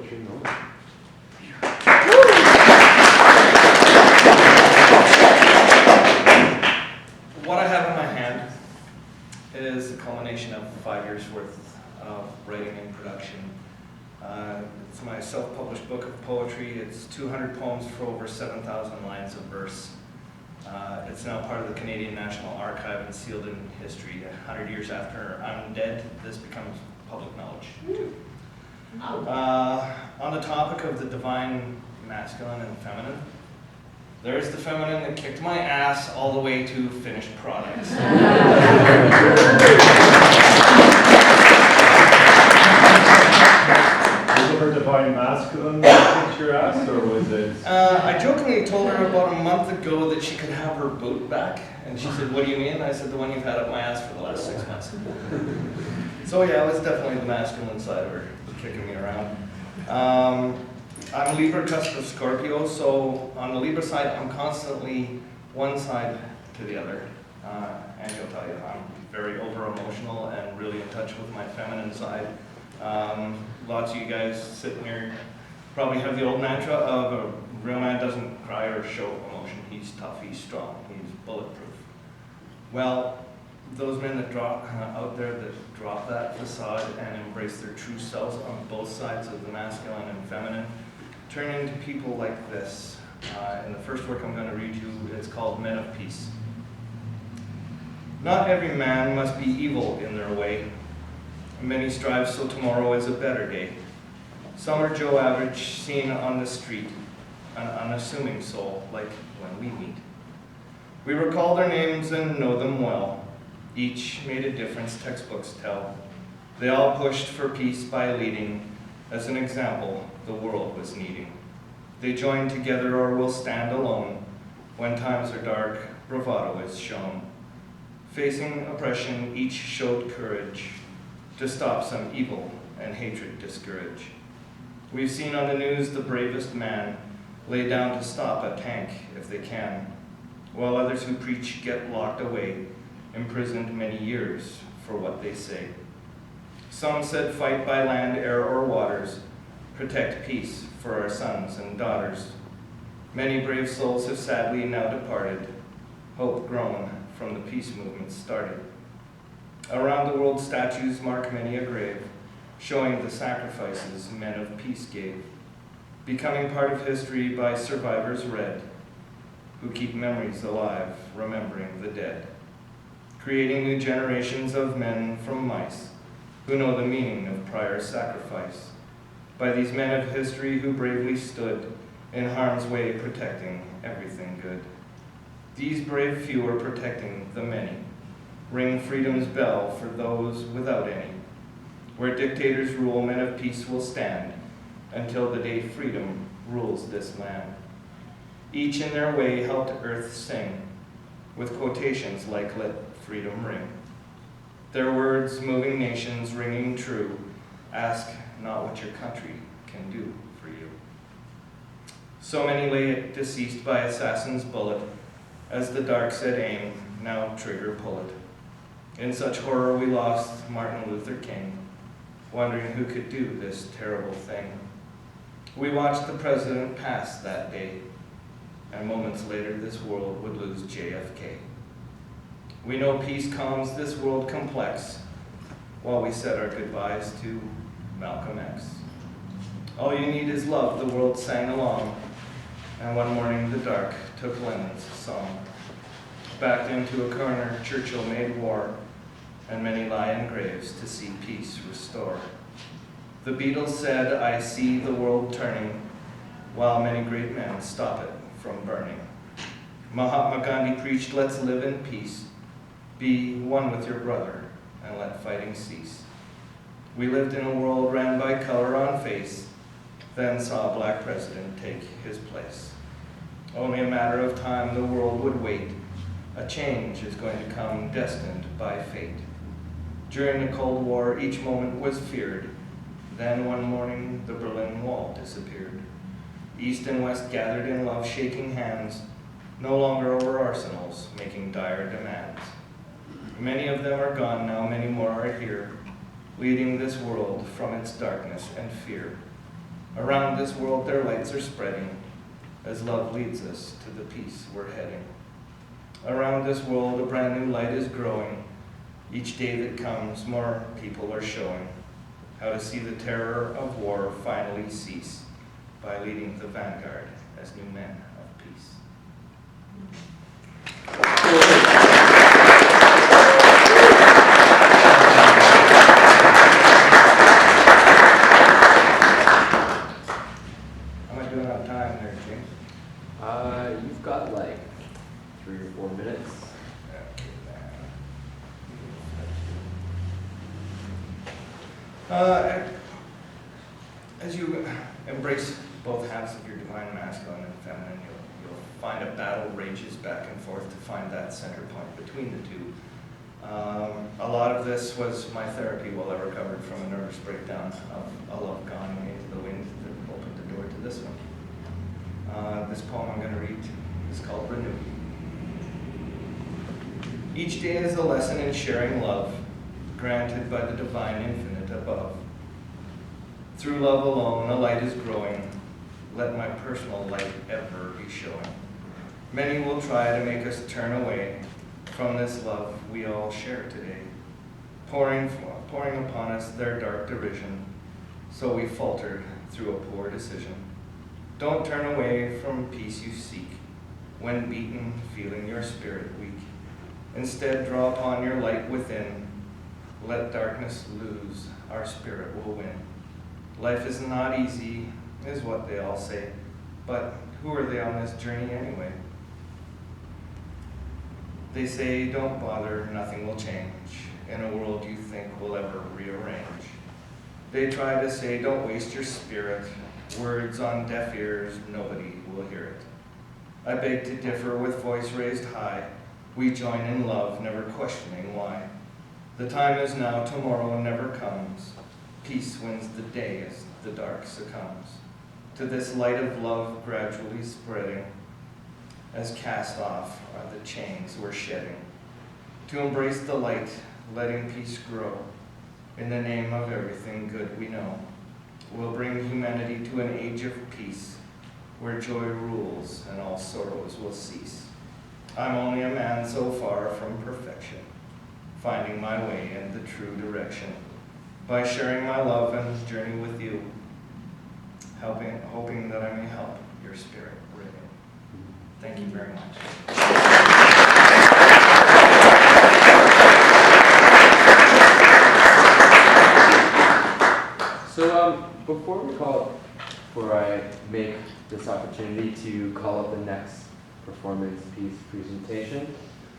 poetry note. What I have in my hand is a culmination of 5 years worth of writing and production. It's my self-published book of poetry. It's 200 poems for over 7,000 lines of verse. It's now part of the Canadian National Archive and sealed in history. 100 years after I'm dead, this becomes public knowledge too. On the topic of the divine masculine and feminine, there's the feminine that kicked my ass all the way to finished products. Was it her divine masculine that kicked your ass, or was it? I jokingly told her about a month ago that she could have her boot back, and she said, "What do you mean?" I said, "The one you've had up my ass for the last 6 months." So yeah, it was definitely the masculine side of her kicking me around. I'm a Libra cusp of Scorpio, so on the Libra side, I'm constantly one side to the other. And I'll tell you, I'm very over-emotional and really in touch with my feminine side. Lots of you guys sitting here probably have the old mantra of a real man doesn't cry or show emotion. He's tough, he's strong, he's bulletproof. Well, those men that out there that drop that facade and embrace their true selves on both sides of the masculine and feminine turn into people like this. And the first work I'm going to read you is called Men of Peace. Not every man must be evil in their way. Many strive so tomorrow is a better day. Some are Joe Average, seen on the street, an unassuming soul, like when we meet. We recall their names and know them well. Each made a difference, textbooks tell. They all pushed for peace by leading, as an example the world was needing. They join together or will stand alone. When times are dark, bravado is shown. Facing oppression, each showed courage to stop some evil and hatred discourage. We've seen on the news the bravest man lay down to stop a tank if they can, while others who preach get locked away, imprisoned many years for what they say. Some said fight by land, air, or waters, protect peace for our sons and daughters. Many brave souls have sadly now departed, hope grown from the peace movement started. Around the world statues mark many a grave, showing the sacrifices men of peace gave, becoming part of history by survivors read, who keep memories alive, remembering the dead. Creating new generations of men from mice, who know the meaning of prior sacrifice. By these men of history who bravely stood in harm's way, protecting everything good. These brave few are protecting the many. Ring freedom's bell for those without any. Where dictators rule, men of peace will stand until the day freedom rules this land. Each in their way helped earth sing with quotations like "Let freedom ring." Their words moving nations ringing true. Ask not what your country can do for you. So many lay deceased by assassin's bullet, as the dark said aim, now trigger pull it. In such horror we lost Martin Luther King, wondering who could do this terrible thing. We watched the president pass that day, and moments later this world would lose JFK. We know peace calms this world complex, while we said our goodbyes to Malcolm X. All you need is love, the world sang along, and one morning the dark took Lennon's song. Backed into a corner, Churchill made war, and many lie in graves to see peace restore. The Beatles said, I see the world turning, while many great men stop it from burning. Mahatma Gandhi preached, let's live in peace. Be one with your brother, and let fighting cease. We lived in a world ran by color on face, then saw a black president take his place. Only a matter of time the world would wait. A change is going to come, destined by fate. During the Cold War, each moment was feared. Then one morning, the Berlin Wall disappeared. East and West gathered in love, shaking hands, no longer over arsenals, making dire demands. Many of them are gone now, many more are here, leading this world from its darkness and fear. Around this world their lights are spreading, as love leads us to the peace we're heading. Around this world a brand new light is growing. Each day that comes, more people are showing how to see the terror of war finally cease by leading the vanguard as new men of peace. How am I doing on time there, James? You've got like 3 or 4 minutes. As you embrace both halves of your divine masculine and feminine, you'll find a battle rages back and forth to find that center point between the two. A lot of this was my therapy while I recovered from a nervous breakdown of a love gone into the wind that opened the door to this one. This poem I'm going to read is called Renew. Each day is a lesson in sharing love, granted by the divine infinite above. Through love alone, a light is growing. Let my personal light ever be showing. Many will try to make us turn away from this love we all share today, pouring upon us their dark derision, so we faltered through a poor decision. Don't turn away from peace you seek, when beaten, feeling your spirit weak. Instead, draw upon your light within. Let darkness lose, our spirit will win. Life is not easy, is what they all say, but who are they on this journey anyway? They say, don't bother, nothing will change in a world you think will ever rearrange. They try to say, don't waste your spirit, words on deaf ears, nobody will hear it. I beg to differ with voice raised high. We join in love, never questioning why. The time is now, tomorrow never comes. Peace wins the day as the dark succumbs to this light of love gradually spreading, as cast off are the chains we're shedding. To embrace the light, letting peace grow, in the name of everything good we know, will bring humanity to an age of peace, where joy rules and all sorrows will cease. I'm only a man so far from perfection, finding my way in the true direction, by sharing my love and journey with you, hoping that I may help your spirit renew. Thank you very much. So before I make this opportunity to call up the next performance piece presentation,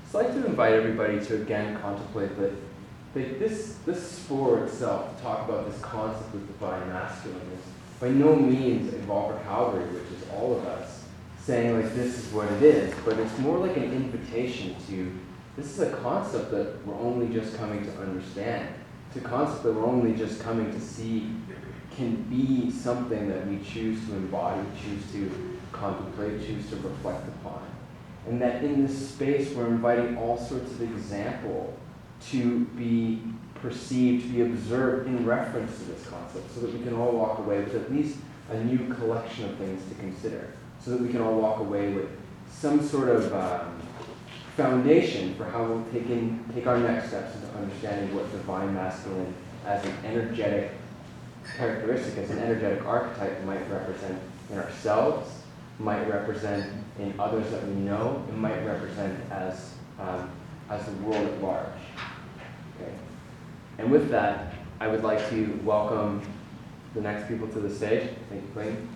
I'd like to invite everybody to again contemplate that this spore itself, to talk about this concept of divine masculine, is by no means involved for Calgary, which is all of us, saying like this is what it is, but it's more like an invitation to, this is a concept that we're only just coming to understand. It's a concept that we're only just coming to see can be something that we choose to embody, choose to contemplate, choose to reflect upon. And that in this space we're inviting all sorts of example to be perceived, to be observed in reference to this concept, so that we can all walk away with at least a new collection of things to consider, so that we can all walk away with some sort of foundation for how we'll take our next steps into understanding what divine masculine as an energetic characteristic, as an energetic archetype might represent in ourselves, might represent in others that we know, and might represent as the world at large. Okay. And with that, I would like to welcome the next people to the stage. Thank you, Clayton.